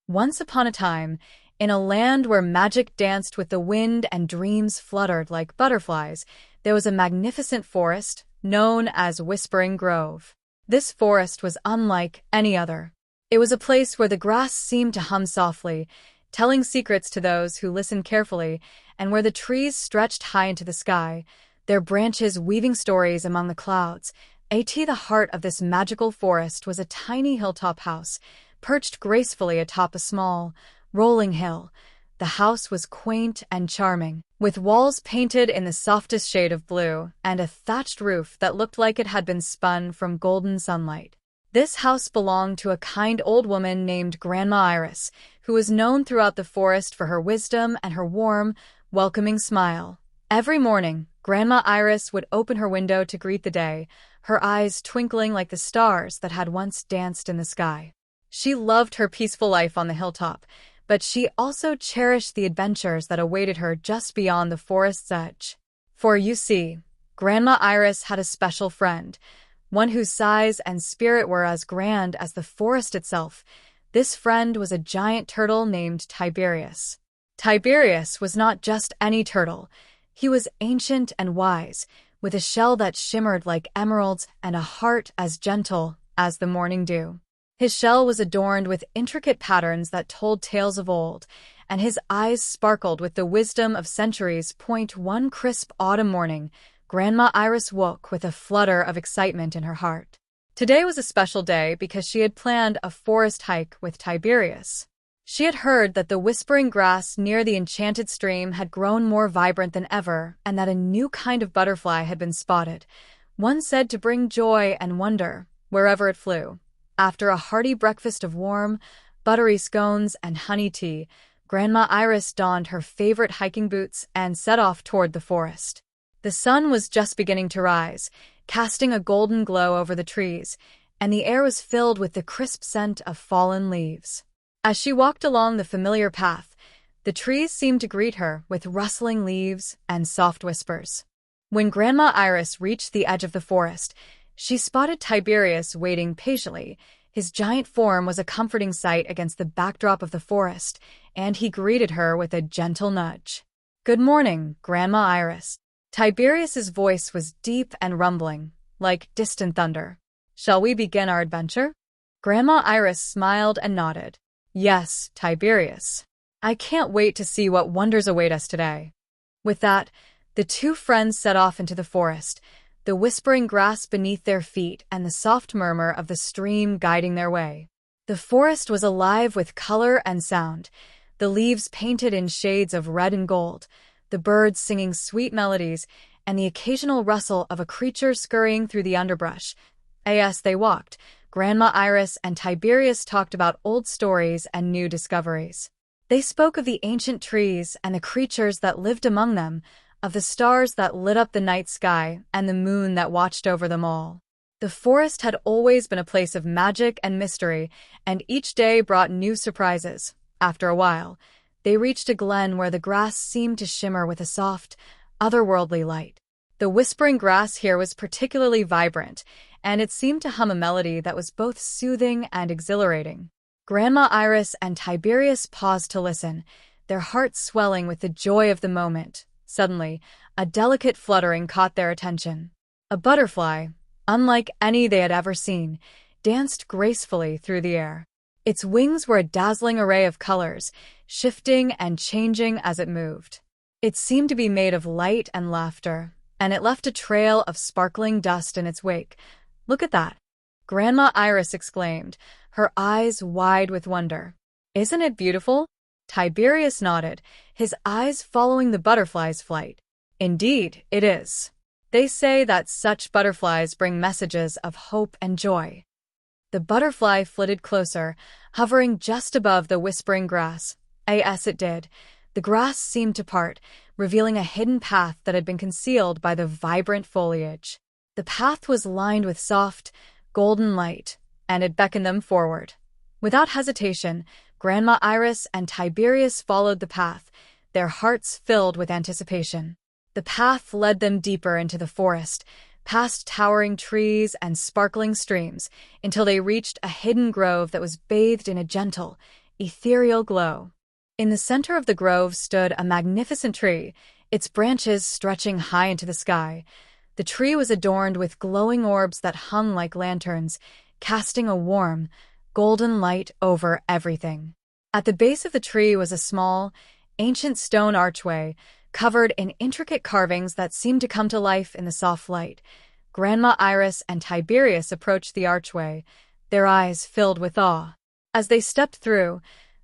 Once upon a time, in a land where magic danced with the wind and dreams fluttered like butterflies, there was a magnificent forest known as Whispering Grove. This forest was unlike any other. It was a place where the grass seemed to hum softly, telling secrets to those who listened carefully, and where the trees stretched high into the sky, their branches weaving stories among the clouds. At the heart of this magical forest was a tiny hilltop house, perched gracefully atop a small, rolling hill. The house was quaint and charming, with walls painted in the softest shade of blue and a thatched roof that looked like it had been spun from golden sunlight. This house belonged to a kind old woman named Grandma Iris, who was known throughout the forest for her wisdom and her warm, welcoming smile. Every morning, Grandma Iris would open her window to greet the day, her eyes twinkling like the stars that had once danced in the sky. She loved her peaceful life on the hilltop, but she also cherished the adventures that awaited her just beyond the forest's edge. For you see, Grandma Iris had a special friend, one whose size and spirit were as grand as the forest itself. This friend was a giant turtle named Tiberius. Tiberius was not just any turtle. He was ancient and wise, with a shell that shimmered like emeralds and a heart as gentle as the morning dew. His shell was adorned with intricate patterns that told tales of old, and his eyes sparkled with the wisdom of centuries. One crisp autumn morning, Grandma Iris woke with a flutter of excitement in her heart. Today was a special day because she had planned a forest hike with Tiberius. She had heard that the whispering grass near the Enchanted stream had grown more vibrant than ever, and that a new kind of butterfly had been spotted, one said to bring joy and wonder wherever it flew. After a hearty breakfast of warm, buttery scones and honey tea, Grandma Iris donned her favorite hiking boots and set off toward the forest. The sun was just beginning to rise, casting a golden glow over the trees, and the air was filled with the crisp scent of fallen leaves. As she walked along the familiar path, the trees seemed to greet her with rustling leaves and soft whispers. When Grandma Iris reached the edge of the forest, she spotted Tiberius waiting patiently. His giant form was a comforting sight against the backdrop of the forest, and he greeted her with a gentle nudge. "Good morning, Grandma Iris." Tiberius's voice was deep and rumbling, like distant thunder. "Shall we begin our adventure?" Grandma Iris smiled and nodded. "Yes, Tiberius. I can't wait to see what wonders await us today." With that, the two friends set off into the forest, the whispering grass beneath their feet and the soft murmur of the stream guiding their way. The forest was alive with color and sound, the leaves painted in shades of red and gold, the birds singing sweet melodies, and the occasional rustle of a creature scurrying through the underbrush. As they walked, Grandma Iris and Tiberius talked about old stories and new discoveries. They spoke of the ancient trees and the creatures that lived among them, of the stars that lit up the night sky and the moon that watched over them all. The forest had always been a place of magic and mystery, and each day brought new surprises. After a while, they reached a glen where the grass seemed to shimmer with a soft, otherworldly light. The whispering grass here was particularly vibrant, and it seemed to hum a melody that was both soothing and exhilarating. Grandma Iris and Tiberius paused to listen, their hearts swelling with the joy of the moment. Suddenly, a delicate fluttering caught their attention. A butterfly, unlike any they had ever seen, danced gracefully through the air. Its wings were a dazzling array of colors, shifting and changing as it moved. It seemed to be made of light and laughter, and it left a trail of sparkling dust in its wake. "Look at that!" Grandma Iris exclaimed, her eyes wide with wonder. "Isn't it beautiful?" Tiberius nodded, his eyes following the butterfly's flight. "Indeed, it is. They say that such butterflies bring messages of hope and joy." The butterfly flitted closer, hovering just above the whispering grass. As it did, the grass seemed to part, revealing a hidden path that had been concealed by the vibrant foliage. The path was lined with soft, golden light, and it beckoned them forward. Without hesitation, Grandma Iris and Tiberius followed the path, their hearts filled with anticipation. The path led them deeper into the forest, past towering trees and sparkling streams, until they reached a hidden grove that was bathed in a gentle, ethereal glow. In the center of the grove stood a magnificent tree, its branches stretching high into the sky. The tree was adorned with glowing orbs that hung like lanterns, casting a warm, golden light over everything. At the base of the tree was a small, ancient stone archway, covered in intricate carvings that seemed to come to life in the soft light. Grandma Iris and Tiberius approached the archway, their eyes filled with awe. As they stepped through,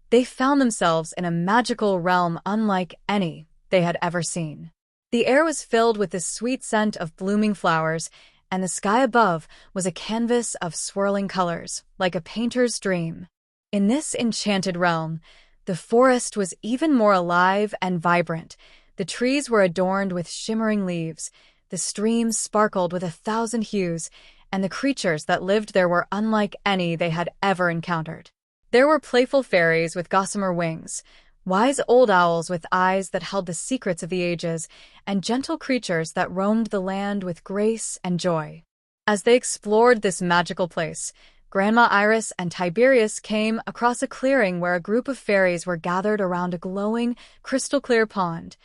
they found themselves in a magical realm unlike any they had ever seen. The air was filled with the sweet scent of blooming flowers, and the sky above was a canvas of swirling colors, like a painter's dream. In this enchanted realm, the forest was even more alive and vibrant. The trees were adorned with shimmering leaves, the streams sparkled with 1,000 hues, and the creatures that lived there were unlike any they had ever encountered. There were playful fairies with gossamer wings, wise old owls with eyes that held the secrets of the ages, and gentle creatures that roamed the land with grace and joy. As they explored this magical place, Grandma Iris and Tiberius came across a clearing where a group of fairies were gathered around a glowing, crystal-clear pond.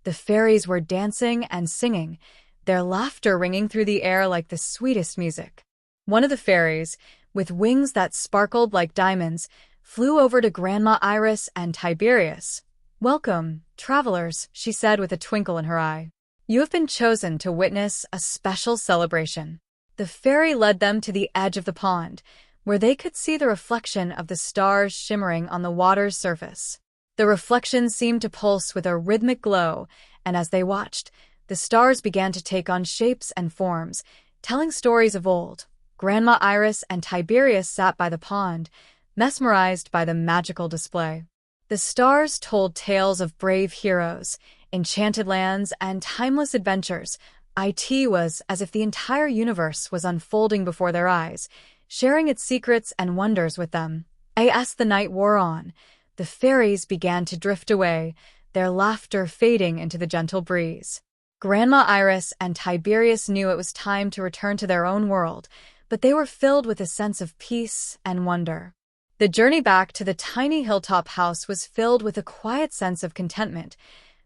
The fairies were dancing and singing, their laughter ringing through the air like the sweetest music. One of the fairies, with wings that sparkled like diamonds, flew over to Grandma Iris and Tiberius. "Welcome, travelers," she said with a twinkle in her eye. "You have been chosen to witness a special celebration." The fairy led them to the edge of the pond, where they could see the reflection of the stars shimmering on the water's surface. The reflection seemed to pulse with a rhythmic glow, and as they watched, the stars began to take on shapes and forms, telling stories of old. Grandma Iris and Tiberius sat by the pond, mesmerized by the magical display. The stars told tales of brave heroes, enchanted lands, and timeless adventures. It was as if the entire universe was unfolding before their eyes, sharing its secrets and wonders with them. As the night wore on, the fairies began to drift away, their laughter fading into the gentle breeze. Grandma Iris and Tiberius knew it was time to return to their own world, but they were filled with a sense of peace and wonder. The journey back to the tiny hilltop house was filled with a quiet sense of contentment.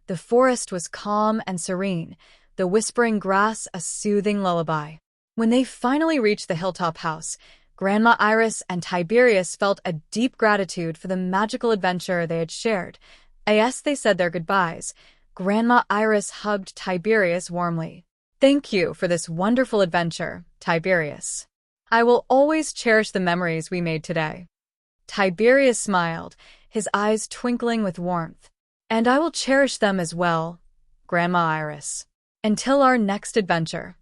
The forest was calm and serene, the whispering grass a soothing lullaby. When they finally reached the hilltop house, Grandma Iris and Tiberius felt a deep gratitude for the magical adventure they had shared. As they said their goodbyes, Grandma Iris hugged Tiberius warmly. "Thank you for this wonderful adventure, Tiberius. I will always cherish the memories we made today." Tiberius smiled, his eyes twinkling with warmth. "And I will cherish them as well, Grandma Iris. Until our next adventure."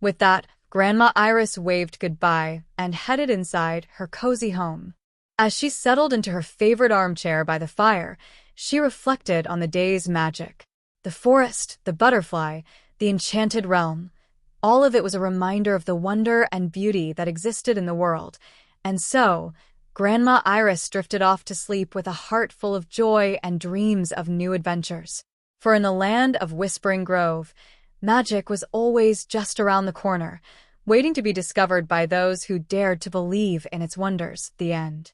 With that, Grandma Iris waved goodbye and headed inside her cozy home. As she settled into her favorite armchair by the fire, she reflected on the day's magic. The forest, the butterfly, the enchanted realm. All of it was a reminder of the wonder and beauty that existed in the world. And so, Grandma Iris drifted off to sleep with a heart full of joy and dreams of new adventures. For in the land of Whispering Grove, magic was always just around the corner, waiting to be discovered by those who dared to believe in its wonders. The end.